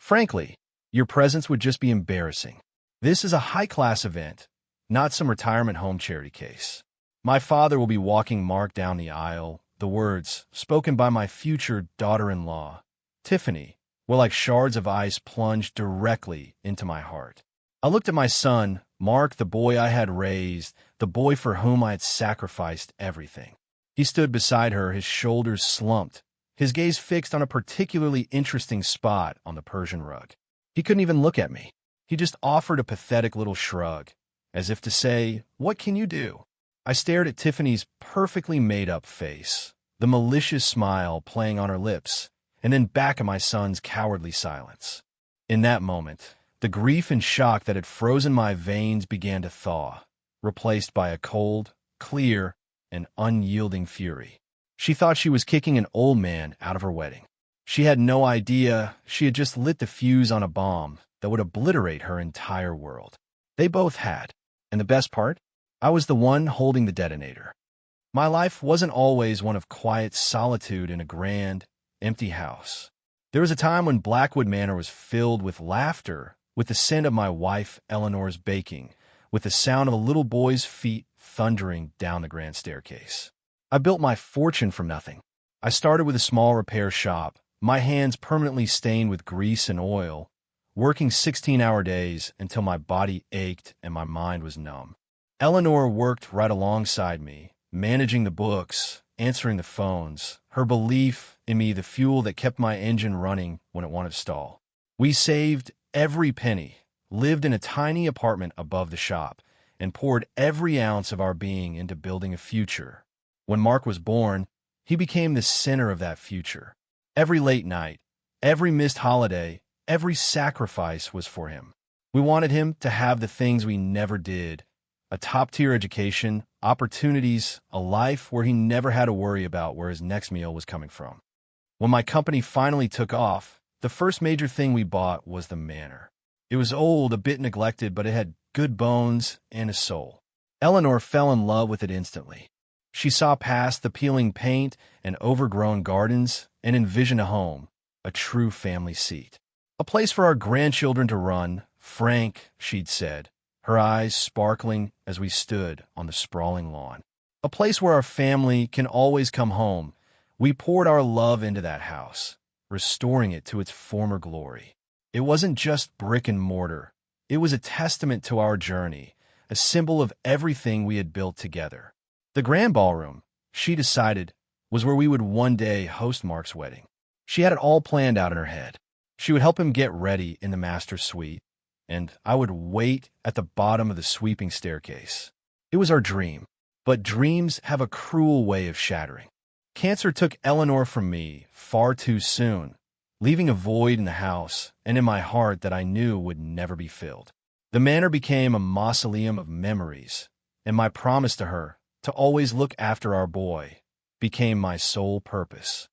Frankly, your presence would just be embarrassing. This is a high-class event, not some retirement home charity case. My father will be walking Mark down the aisle, the words, spoken by my future daughter-in-law, Tiffany, were like shards of ice plunged directly into my heart. I looked at my son, Mark, the boy I had raised, the boy for whom I had sacrificed everything. He stood beside her, his shoulders slumped, his gaze fixed on a particularly interesting spot on the Persian rug. He couldn't even look at me. He just offered a pathetic little shrug, as if to say, "What can you do?" I stared at Tiffany's perfectly made-up face, the malicious smile playing on her lips, and then back at my son's cowardly silence. In that moment, the grief and shock that had frozen my veins began to thaw, replaced by a cold, clear, and unyielding fury. She thought she was kicking an old man out of her wedding. She had no idea she had just lit the fuse on a bomb that would obliterate her entire world. They both had. And the best part? I was the one holding the detonator. My life wasn't always one of quiet solitude in a grand, empty house. There was a time when Blackwood Manor was filled with laughter, with the scent of my wife Eleanor's baking, with the sound of a little boy's feet thundering down the grand staircase. I built my fortune from nothing. I started with a small repair shop, my hands permanently stained with grease and oil, working 16-hour days until my body ached and my mind was numb. Eleanor worked right alongside me, managing the books, answering the phones, her belief in me the fuel that kept my engine running when it wanted to stall. We saved every penny, lived in a tiny apartment above the shop, and poured every ounce of our being into building a future. When Mark was born, he became the center of that future. Every late night, every missed holiday, every sacrifice was for him. We wanted him to have the things we never did: a top-tier education, opportunities, a life where he never had to worry about where his next meal was coming from. When my company finally took off, the first major thing we bought was the manor. It was old, a bit neglected, but it had good bones and a soul. Eleanor fell in love with it instantly. She saw past the peeling paint and overgrown gardens and envisioned a home, a true family seat. A place for our grandchildren to run, frank, she'd said, her eyes sparkling as we stood on the sprawling lawn. A place where our family can always come home. We poured our love into that house, restoring it to its former glory. It wasn't just brick and mortar. It was a testament to our journey, a symbol of everything we had built together. The grand ballroom, she decided, was where we would one day host Mark's wedding. She had it all planned out in her head. She would help him get ready in the master suite, and I would wait at the bottom of the sweeping staircase. It was our dream, but dreams have a cruel way of shattering. Cancer took Eleanor from me far too soon, leaving a void in the house and in my heart that I knew would never be filled. The manor became a mausoleum of memories, and my promise to her, to always look after our boy, became my sole purpose.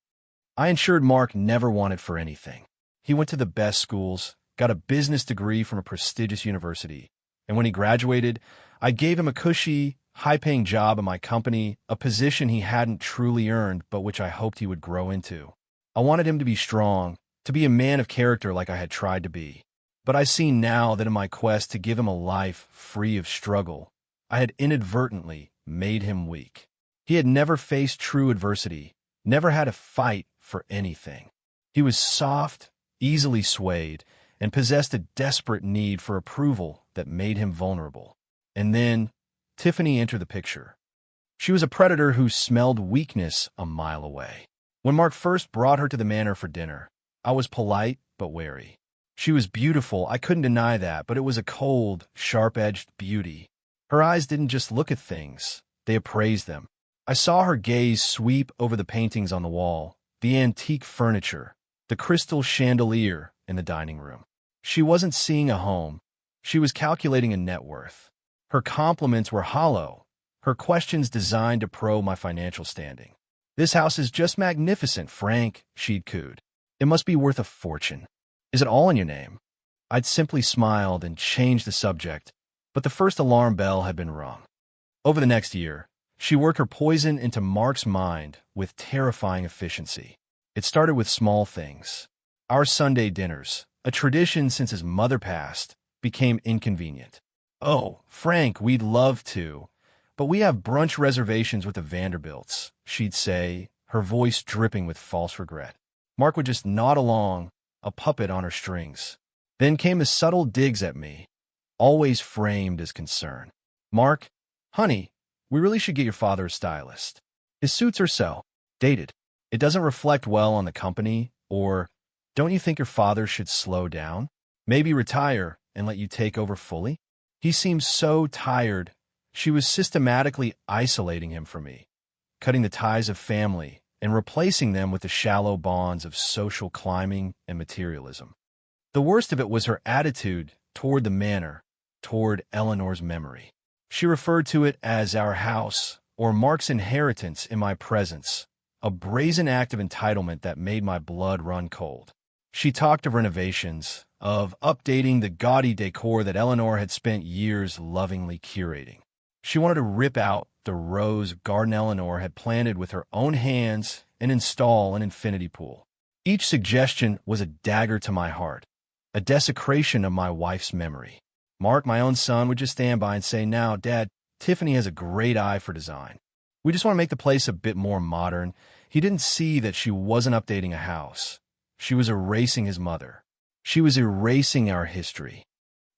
I ensured Mark never wanted for anything. He went to the best schools, got a business degree from a prestigious university, and when he graduated, I gave him a cushy, high-paying job in my company, a position he hadn't truly earned but which I hoped he would grow into. I wanted him to be strong, to be a man of character like I had tried to be. But I see now that in my quest to give him a life free of struggle, I had inadvertently made him weak. He had never faced true adversity, never had to fight for anything. He was soft, easily swayed, and possessed a desperate need for approval that made him vulnerable. And then Tiffany entered the picture. She was a predator who smelled weakness a mile away. When Mark first brought her to the manor for dinner, I was polite but wary. She was beautiful, I couldn't deny that, but it was a cold, sharp-edged beauty. Her eyes didn't just look at things, they appraised them. I saw her gaze sweep over the paintings on the wall, the antique furniture, the crystal chandelier in the dining room. She wasn't seeing a home, she was calculating a net worth. Her compliments were hollow, her questions designed to probe my financial standing. "This house is just magnificent, Frank," she'd cooed. "It must be worth a fortune. Is it all in your name?" I'd simply smiled and changed the subject, but the first alarm bell had been rung. Over the next year, she worked her poison into Mark's mind with terrifying efficiency. It started with small things. Our Sunday dinners, A tradition since his mother passed became inconvenient. "Oh, Frank, we'd love to, but we have brunch reservations with the Vanderbilts," she'd say, her voice dripping with false regret. Mark would just nod along, a puppet on her strings. Then came his subtle digs at me, always framed as concern. "Mark, honey, we really should get your father a stylist. His suits are so dated. It doesn't reflect well on the company, or don't you think your father should slow down? Maybe retire and let you take over fully? He seems so tired." She was systematically isolating him from me, cutting the ties of family and replacing them with the shallow bonds of social climbing and materialism. The worst of it was her attitude toward the manor, toward Eleanor's memory. She referred to it as our house, or Mark's inheritance in my presence, a brazen act of entitlement that made my blood run cold. She talked of renovations, of updating the gaudy decor that Eleanor had spent years lovingly curating. She wanted to rip out the rose garden Eleanor had planted with her own hands and install an infinity pool. Each suggestion was a dagger to my heart, a desecration of my wife's memory. Mark, my own son, would just stand by and say, "Now, Dad, Tiffany has a great eye for design. We just want to make the place a bit more modern." He didn't see that she wasn't updating a house. She was erasing his mother. She was erasing our history.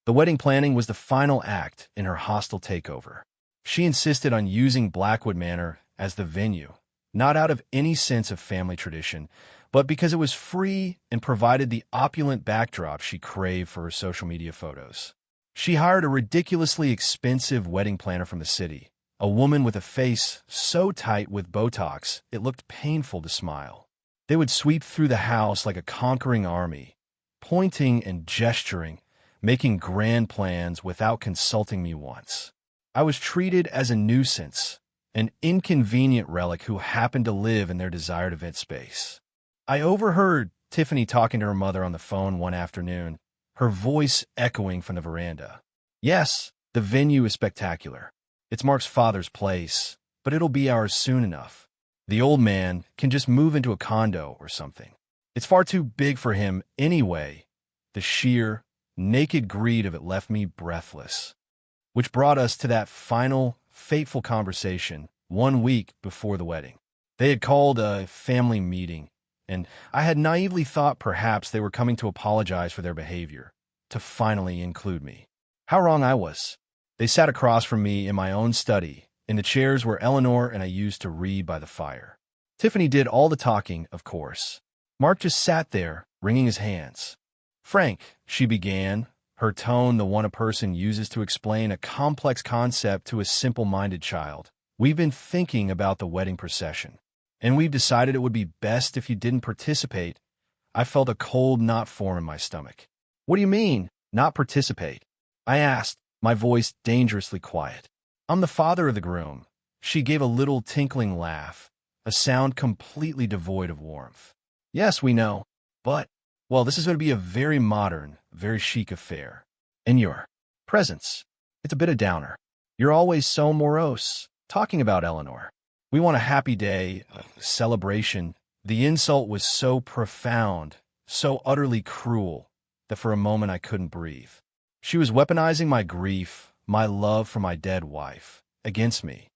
The wedding planning was the final act in her hostile takeover. She insisted on using Blackwood Manor as the venue, not out of any sense of family tradition, but because it was free and provided the opulent backdrop she craved for her social media photos. She hired a ridiculously expensive wedding planner from the city, a woman with a face so tight with Botox it looked painful to smile. They would sweep through the house like a conquering army, pointing and gesturing, making grand plans without consulting me once. I was treated as a nuisance, an inconvenient relic who happened to live in their desired event space. I overheard Tiffany talking to her mother on the phone one afternoon, her voice echoing from the veranda. "Yes, the venue is spectacular. It's Mark's father's place, but it'll be ours soon enough. The old man can just move into a condo or something. It's far too big for him anyway." The sheer, naked greed of it left me breathless. Which brought us to that final, fateful conversation 1 week before the wedding. They had called a family meeting, and I had naively thought perhaps they were coming to apologize for their behavior, to finally include me. How wrong I was. They sat across from me in my own study, in the chairs where Eleanor and I used to read by the fire. Tiffany did all the talking, of course. Mark just sat there, wringing his hands. "Frank," she began, her tone the one a person uses to explain a complex concept to a simple-minded child. "We've been thinking about the wedding procession, and we've decided it would be best if you didn't participate." I felt a cold knot form in my stomach. "What do you mean, not participate?" I asked, my voice dangerously quiet. "I'm the father of the groom." She gave a little tinkling laugh, a sound completely devoid of warmth. "Yes, we know, but, well, this is going to be a very modern, very chic affair. And your presence, it's a bit of downer. You're always so morose, talking about Eleanor. We want a happy day, a celebration." The insult was so profound, so utterly cruel, that for a moment I couldn't breathe. She was weaponizing my grief, my love for my dead wife, against me.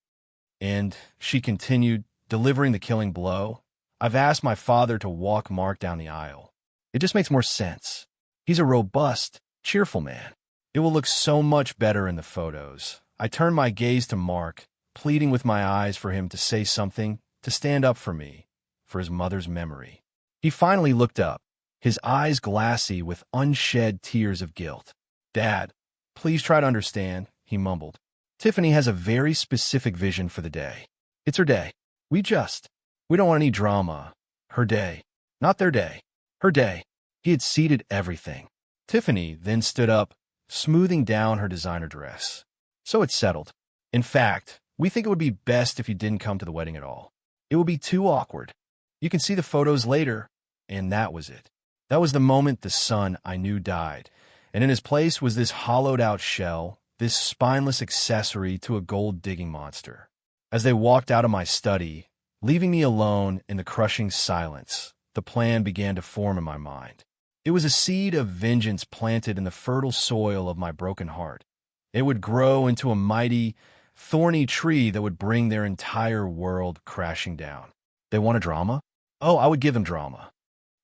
And she continued, delivering the killing blow. "I've asked my father to walk Mark down the aisle. It just makes more sense. He's a robust, cheerful man. It will look so much better in the photos." I turned my gaze to Mark, pleading with my eyes for him to say something, to stand up for me, for his mother's memory. He finally looked up, his eyes glassy with unshed tears of guilt. "Dad, please try to understand," he mumbled. "Tiffany has a very specific vision for the day. It's her day. We don't want any drama. Her day. Not their day. Her day." He had ceded everything. Tiffany then stood up, smoothing down her designer dress. "So it's settled. In fact, we think it would be best if you didn't come to the wedding at all. It would be too awkward. You can see the photos later." And that was it. That was the moment the son I knew died, and in his place was this hollowed-out shell, this spineless accessory to a gold-digging monster. As they walked out of my study, leaving me alone in the crushing silence, the plan began to form in my mind. It was a seed of vengeance planted in the fertile soil of my broken heart. It would grow into a mighty, thorny tree that would bring their entire world crashing down. They wanted drama? Oh, I would give them drama.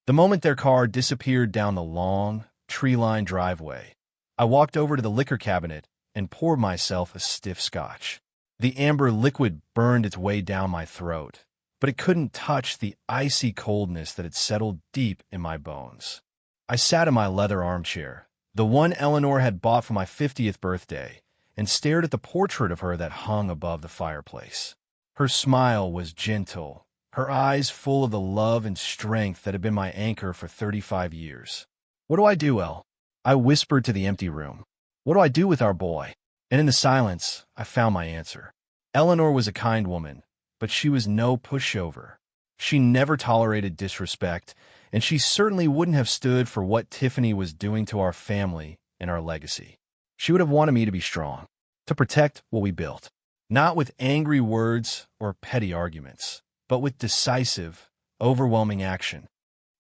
The moment their car disappeared down the long, tree-lined driveway, I walked over to the liquor cabinet and poured myself a stiff scotch. The amber liquid burned its way down my throat, but it couldn't touch the icy coldness that had settled deep in my bones. I sat in my leather armchair, the one Eleanor had bought for my 50th birthday, and stared at the portrait of her that hung above the fireplace. Her smile was gentle, her eyes full of the love and strength that had been my anchor for 35 years. "What do I do, El?" I whispered to the empty room. "What do I do with our boy?" And in the silence, I found my answer. Eleanor was a kind woman, but she was no pushover. She never tolerated disrespect, and she certainly wouldn't have stood for what Tiffany was doing to our family and our legacy. She would have wanted me to be strong, to protect what we built, not with angry words or petty arguments, but with decisive, overwhelming action.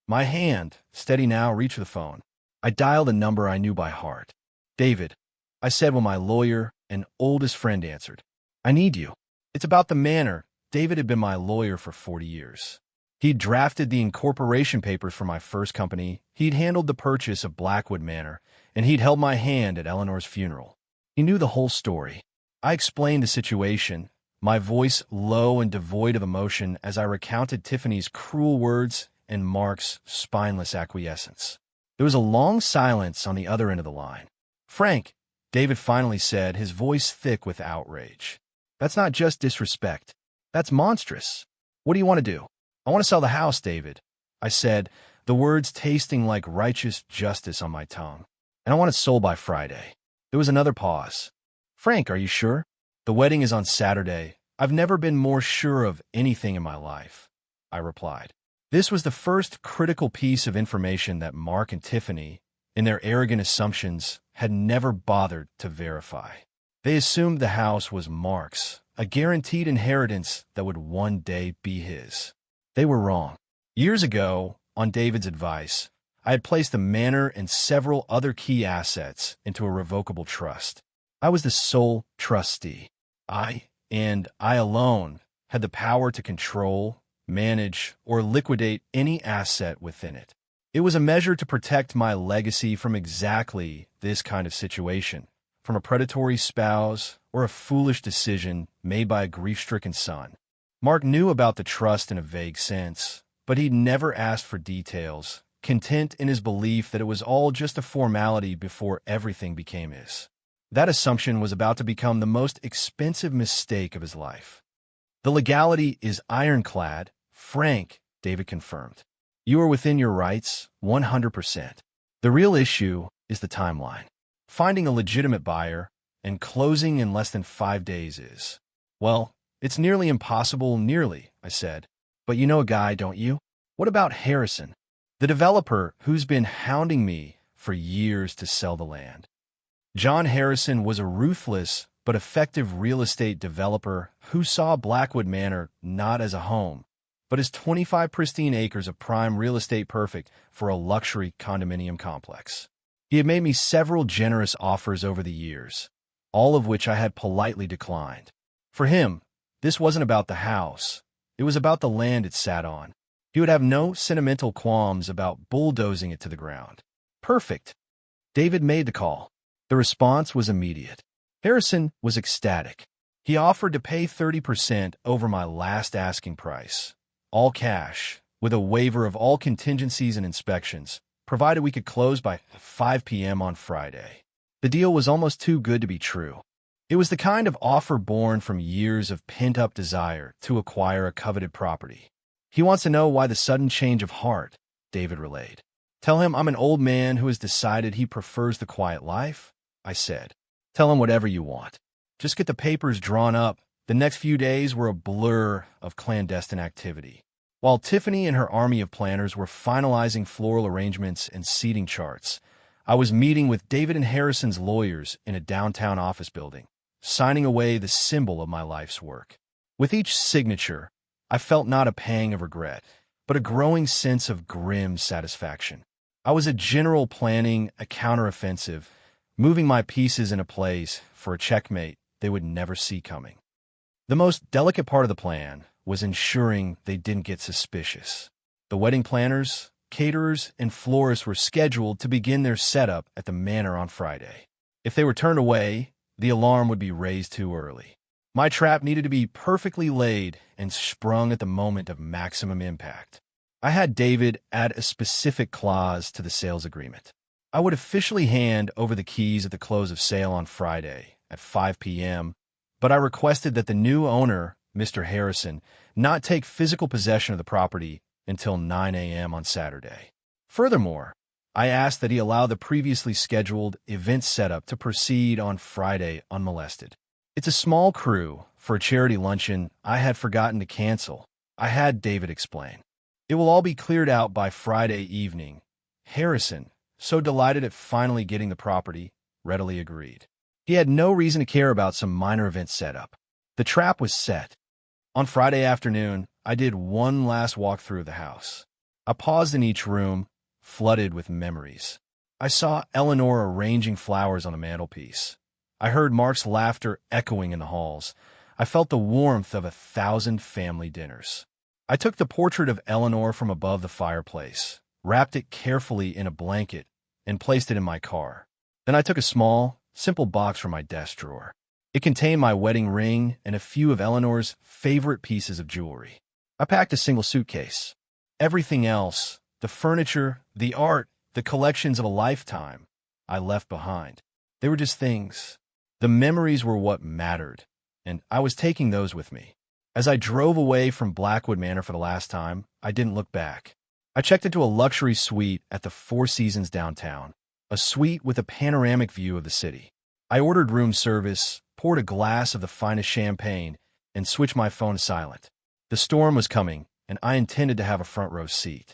My hand, steady now, reached the phone. I dialed a number I knew by heart. "David," I said when my lawyer and oldest friend answered. "I need you." "It's about the manor." David had been my lawyer for 40 years. He'd drafted the incorporation papers for my first company, he'd handled the purchase of Blackwood Manor, and he'd held my hand at Eleanor's funeral. He knew the whole story. I explained the situation, my voice low and devoid of emotion as I recounted Tiffany's cruel words and Mark's spineless acquiescence. There was a long silence on the other end of the line. "Frank," David finally said, his voice thick with outrage. "That's not just disrespect. That's monstrous. What do you want to do?" "I want to sell the house, David," I said, the words tasting like righteous justice on my tongue. "And I want it sold by Friday." There was another pause. "Frank, are you sure?" "The wedding is on Saturday. I've never been more sure of anything in my life," I replied. This was the first critical piece of information that Mark and Tiffany, in their arrogant assumptions, had never bothered to verify. They assumed the house was Mark's, a guaranteed inheritance that would one day be his. They were wrong. Years ago, on David's advice, I had placed the manor and several other key assets into a revocable trust. I was the sole trustee. And I alone, had the power to control, manage, or liquidate any asset within it. It was a measure to protect my legacy from exactly this kind of situation, from a predatory spouse or a foolish decision made by a grief-stricken son. Mark knew about the trust in a vague sense, but he'd never asked for details, content in his belief that it was all just a formality before everything became his. That assumption was about to become the most expensive mistake of his life. "The legality is ironclad, Frank," David confirmed. "You are within your rights, 100%. The real issue is the timeline. Finding a legitimate buyer and closing in less than 5 days is, well, it's nearly impossible, I said. "But you know a guy, don't you?" "What about Harrison?" "The developer who's been hounding me for years to sell the land." John Harrison was a ruthless but effective real estate developer who saw Blackwood Manor not as a home, but as 25 pristine acres of prime real estate perfect for a luxury condominium complex. He had made me several generous offers over the years, all of which I had politely declined. For him, this wasn't about the house. It was about the land it sat on. He would have no sentimental qualms about bulldozing it to the ground. Perfect. David made the call. The response was immediate. Harrison was ecstatic. He offered to pay 30% over my last asking price, all cash, with a waiver of all contingencies and inspections, provided we could close by 5 p.m. on Friday. The deal was almost too good to be true. It was the kind of offer born from years of pent-up desire to acquire a coveted property. "He wants to know why the sudden change of heart," David relayed. "Tell him I'm an old man who has decided he prefers the quiet life," I said. "Tell him whatever you want. Just get the papers drawn up." The next few days were a blur of clandestine activity. While Tiffany and her army of planners were finalizing floral arrangements and seating charts, I was meeting with David and Harrison's lawyers in a downtown office building, signing away the symbol of my life's work. With each signature, I felt not a pang of regret, but a growing sense of grim satisfaction. I was a general planning a counteroffensive, moving my pieces into place for a checkmate they would never see coming. The most delicate part of the plan was ensuring they didn't get suspicious. The wedding planners, caterers, and florists were scheduled to begin their setup at the manor on Friday. If they were turned away, the alarm would be raised too early. My trap needed to be perfectly laid and sprung at the moment of maximum impact. I had David add a specific clause to the sales agreement. I would officially hand over the keys at the close of sale on Friday at 5 p.m., but I requested that the new owner, Mr. Harrison, not take physical possession of the property until 9 a.m. on Saturday. Furthermore, I asked that he allow the previously scheduled event setup to proceed on Friday unmolested. It's a small crew for a charity luncheon I had forgotten to cancel, I had David explain. It will all be cleared out by Friday evening. Harrison, so delighted at finally getting the property, readily agreed. He had no reason to care about some minor event setup. The trap was set. On Friday afternoon, I did one last walk through the house. I paused in each room, flooded with memories. I saw Eleanor arranging flowers on the mantelpiece. I heard Mark's laughter echoing in the halls. I felt the warmth of 1,000 family dinners. I took the portrait of Eleanor from above the fireplace, wrapped it carefully in a blanket, and placed it in my car. Then I took a small, simple box from my desk drawer. It contained my wedding ring and a few of Eleanor's favorite pieces of jewelry. I packed a single suitcase. Everything else, the furniture, the art, the collections of a lifetime, I left behind. They were just things. The memories were what mattered, and I was taking those with me. As I drove away from Blackwood Manor for the last time, I didn't look back. I checked into a luxury suite at the Four Seasons downtown, a suite with a panoramic view of the city. I ordered room service, poured a glass of the finest champagne, and switched my phone to silent. The storm was coming, and I intended to have a front row seat.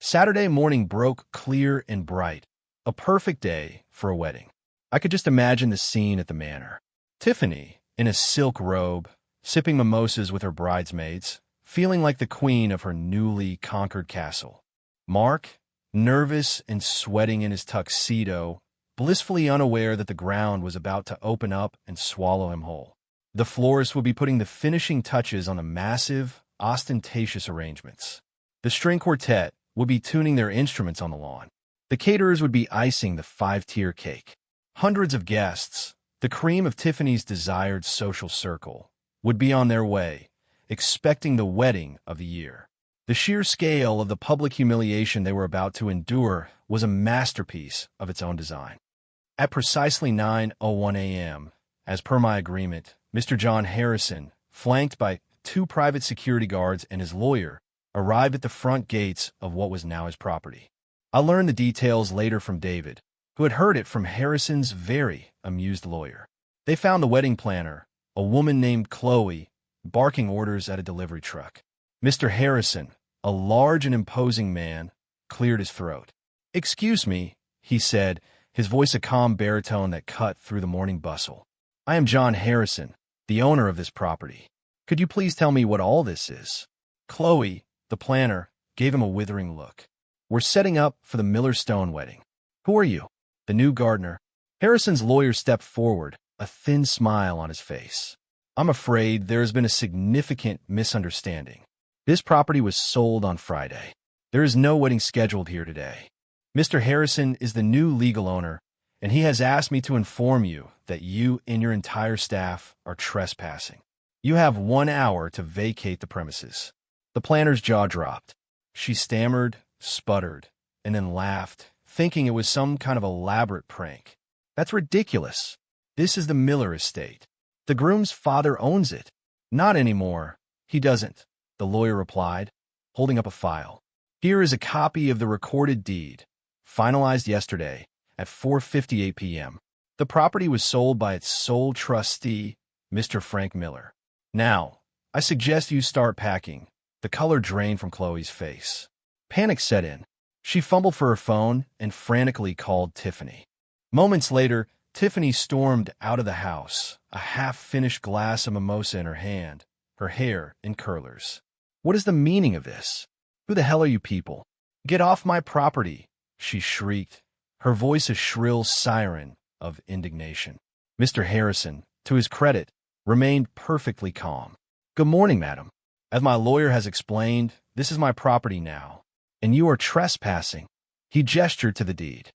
Saturday morning broke clear and bright, a perfect day for a wedding. I could just imagine the scene at the manor. Tiffany, in a silk robe, sipping mimosas with her bridesmaids, feeling like the queen of her newly conquered castle. Mark, nervous and sweating in his tuxedo, blissfully unaware that the ground was about to open up and swallow him whole. The florist would be putting the finishing touches on the massive, ostentatious arrangements. The string quartet would be tuning their instruments on the lawn. The caterers would be icing the 5-tier cake. Hundreds of guests, the cream of Tiffany's desired social circle, would be on their way, expecting the wedding of the year. The sheer scale of the public humiliation they were about to endure was a masterpiece of its own design. At precisely 9:01 a.m., as per my agreement, Mr. John Harrison, flanked by 2 private security guards and his lawyer, arrived at the front gates of what was now his property. I learned the details later from David, who had heard it from Harrison's very amused lawyer. They found the wedding planner, a woman named Chloe, barking orders at a delivery truck. Mr. Harrison, a large and imposing man, cleared his throat. "Excuse me," he said, his voice a calm baritone that cut through the morning bustle. "I am John Harrison, the owner of this property. Could you please tell me what all this is?" Chloe, the planner, gave him a withering look. "We're setting up for the Miller-Stone wedding." "Who are you?" "The new gardener." Harrison's lawyer stepped forward, a thin smile on his face. "I'm afraid there has been a significant misunderstanding. This property was sold on Friday. There is no wedding scheduled here today. Mr. Harrison is the new legal owner, and he has asked me to inform you that you and your entire staff are trespassing. You have 1 hour to vacate the premises." The planner's jaw dropped. She stammered, sputtered, and then laughed, thinking it was some kind of elaborate prank. "That's ridiculous. This is the Miller estate. The groom's father owns it." "Not anymore. He doesn't," the lawyer replied, holding up a file. "Here is a copy of the recorded deed, finalized yesterday at 4:58 p.m. The property was sold by its sole trustee, Mr. Frank Miller. Now, I suggest you start packing." The color drained from Chloe's face. Panic set in. She fumbled for her phone and frantically called Tiffany. Moments later, Tiffany stormed out of the house, a half-finished glass of mimosa in her hand, her hair in curlers. "What is the meaning of this? Who the hell are you people? Get off my property," she shrieked, her voice a shrill siren of indignation. Mr. Harrison, to his credit, remained perfectly calm. "Good morning, madam. As my lawyer has explained, this is my property now, and you are trespassing." He gestured to the deed.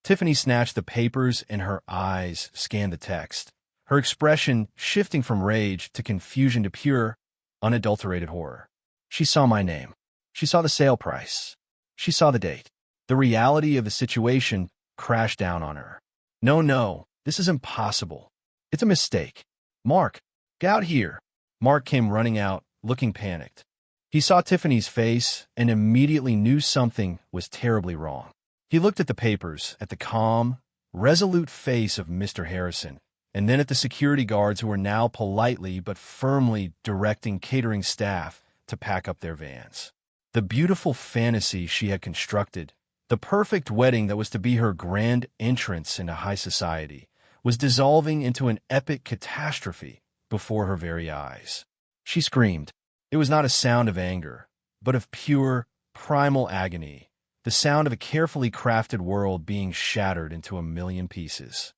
Tiffany snatched the papers and her eyes scanned the text, her expression shifting from rage to confusion to pure, unadulterated horror. She saw my name. She saw the sale price. She saw the date. The reality of the situation crashed down on her. "No, no, this is impossible. It's a mistake. Mark, get out here." Mark came running out, looking panicked. He saw Tiffany's face and immediately knew something was terribly wrong. He looked at the papers, at the calm, resolute face of Mr. Harrison, and then at the security guards who were now politely but firmly directing catering staff to pack up their vans. The beautiful fantasy she had constructed, the perfect wedding that was to be her grand entrance into high society, was dissolving into an epic catastrophe before her very eyes. She screamed. It was not a sound of anger, but of pure, primal agony, the sound of a carefully crafted world being shattered into a million pieces.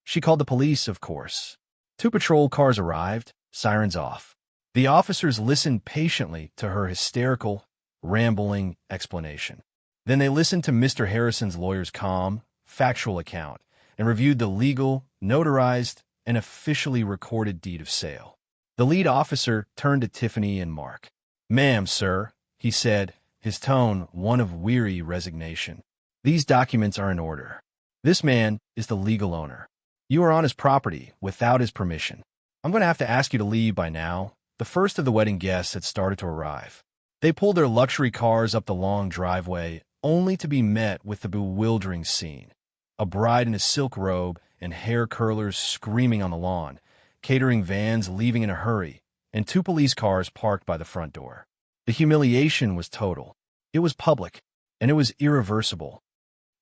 She called the police, of course. 2 patrol cars arrived, sirens off. The officers listened patiently to her hysterical, rambling explanation. Then they listened to Mr. Harrison's lawyer's calm, factual account and reviewed the legal, notarized, and officially recorded deed of sale. The lead officer turned to Tiffany and Mark. "Ma'am, sir," he said, his tone one of weary resignation. "These documents are in order. This man is the legal owner. You are on his property without his permission. I'm going to have to ask you to leave by now." The first of the wedding guests had started to arrive. They pulled their luxury cars up the long driveway, only to be met with the bewildering scene. A bride in a silk robe and hair curlers screaming on the lawn, catering vans leaving in a hurry, and 2 police cars parked by the front door. The humiliation was total. It was public, and it was irreversible.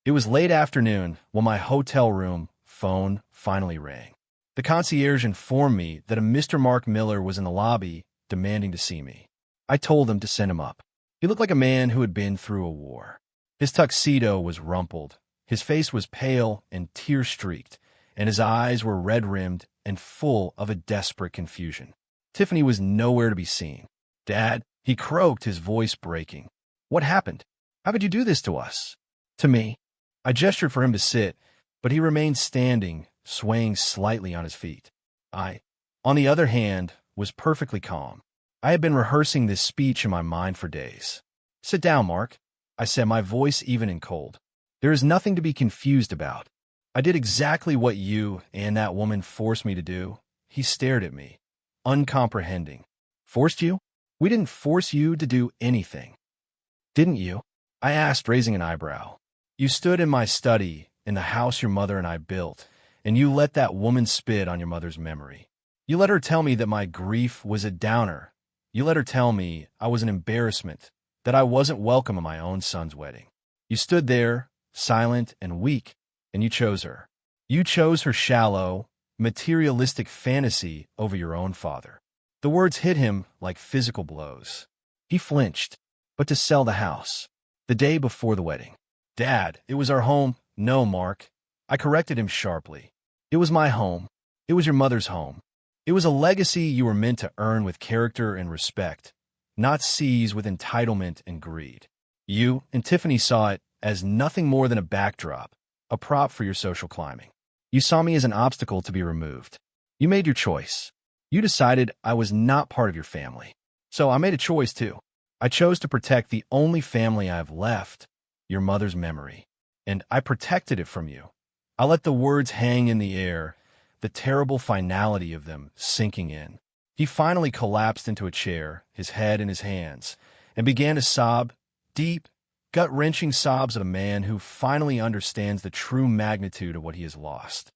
It was late afternoon when my hotel room phone finally rang. The concierge informed me that a Mr. Mark Miller was in the lobby demanding to see me. I told him to send him up. He looked like a man who had been through a war. His tuxedo was rumpled, his face was pale and tear-streaked, and his eyes were red-rimmed and full of a desperate confusion. Tiffany was nowhere to be seen. "Dad," he croaked, his voice breaking. "What happened? How could you do this to us?" "To me?" I gestured for him to sit, but he remained standing, swaying slightly on his feet. I, on the other hand, was perfectly calm. I had been rehearsing this speech in my mind for days. "Sit down, Mark," I said, my voice even and cold. "There is nothing to be confused about. I did exactly what you and that woman forced me to do." He stared at me, uncomprehending. "Forced you? We didn't force you to do anything." "Didn't you?" I asked, raising an eyebrow. "You stood in my study, in the house your mother and I built, and you let that woman spit on your mother's memory. You let her tell me that my grief was a downer. You let her tell me I was an embarrassment, that I wasn't welcome at my own son's wedding. You stood there, silent and weak, and you chose her. You chose her shallow, materialistic fantasy over your own father." The words hit him like physical blows. He flinched. "But to sell the house. The day before the wedding." "Dad, it was our home." "No, Mark." I corrected him sharply. "It was my home. It was your mother's home. It was a legacy you were meant to earn with character and respect, not seize with entitlement and greed. You and Tiffany saw it as nothing more than a backdrop, a prop for your social climbing. You saw me as an obstacle to be removed. You made your choice. You decided I was not part of your family. So I made a choice too. I chose to protect the only family I have left, your mother's memory. And I protected it from you." I let the words hang in the air, the terrible finality of them sinking in. He finally collapsed into a chair, his head in his hands, and began to sob, deep, gut-wrenching sobs of a man who finally understands the true magnitude of what he has lost.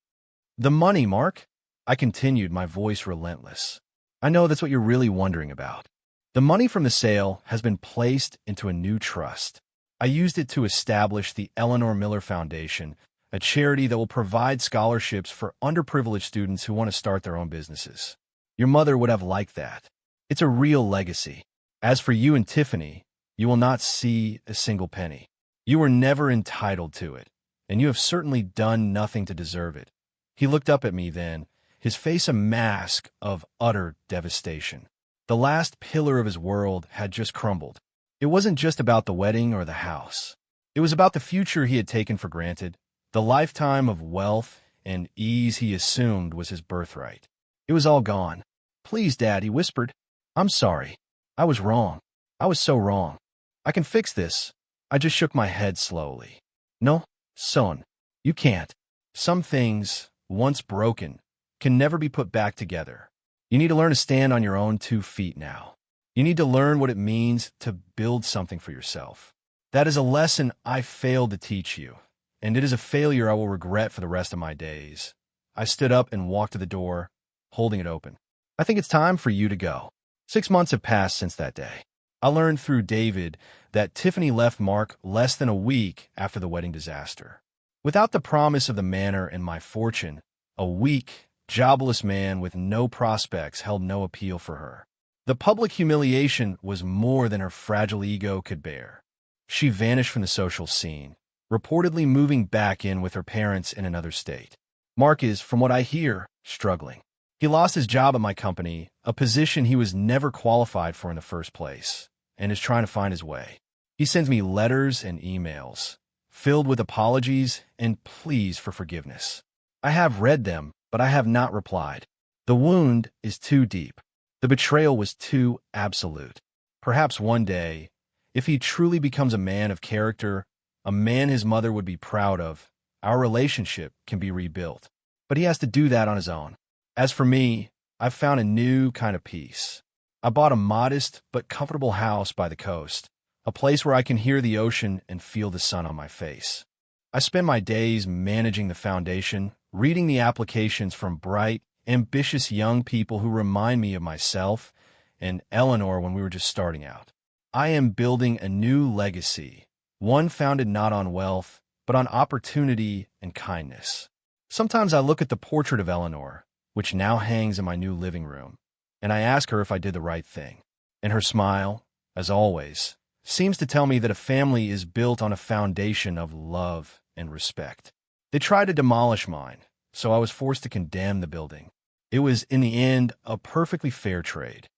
"The money, Mark," I continued, my voice relentless. "I know that's what you're really wondering about. The money from the sale has been placed into a new trust. I used it to establish the Eleanor Miller Foundation, a charity that will provide scholarships for underprivileged students who want to start their own businesses. Your mother would have liked that. It's a real legacy. As for you and Tiffany, you will not see a single penny. You were never entitled to it, and you have certainly done nothing to deserve it. He looked up at me then, his face a mask of utter devastation. The last pillar of his world had just crumbled. It wasn't just about the wedding or the house. It was about the future he had taken for granted, the lifetime of wealth and ease he assumed was his birthright. It was all gone. "Please, Dad," he whispered. "I'm sorry. I was wrong. I was so wrong. I can fix this." I just shook my head slowly. "No, son, you can't. Some things, once broken, can never be put back together. You need to learn to stand on your own 2 feet now. You need to learn what it means to build something for yourself. That is a lesson I failed to teach you, and it is a failure I will regret for the rest of my days." I stood up and walked to the door, holding it open. "I think it's time for you to go." 6 months have passed since that day. I learned through David that Tiffany left Mark less than a week after the wedding disaster. Without the promise of the manor and my fortune, a weak, jobless man with no prospects held no appeal for her. The public humiliation was more than her fragile ego could bear. She vanished from the social scene, reportedly moving back in with her parents in another state. Mark is, from what I hear, struggling. He lost his job at my company, a position he was never qualified for in the first place, and is trying to find his way. He sends me letters and emails, filled with apologies and pleas for forgiveness. I have read them, but I have not replied. The wound is too deep. The betrayal was too absolute. Perhaps one day, if he truly becomes a man of character, a man his mother would be proud of, our relationship can be rebuilt. But he has to do that on his own. As for me, I've found a new kind of peace. I bought a modest but comfortable house by the coast, a place where I can hear the ocean and feel the sun on my face. I spend my days managing the foundation, reading the applications from bright, ambitious young people who remind me of myself and Eleanor when we were just starting out. I am building a new legacy, one founded not on wealth, but on opportunity and kindness. Sometimes I look at the portrait of Eleanor, which now hangs in my new living room, and I ask her if I did the right thing. And her smile, as always, seems to tell me that a family is built on a foundation of love and respect. They tried to demolish mine, so I was forced to condemn the building. It was, in the end, a perfectly fair trade.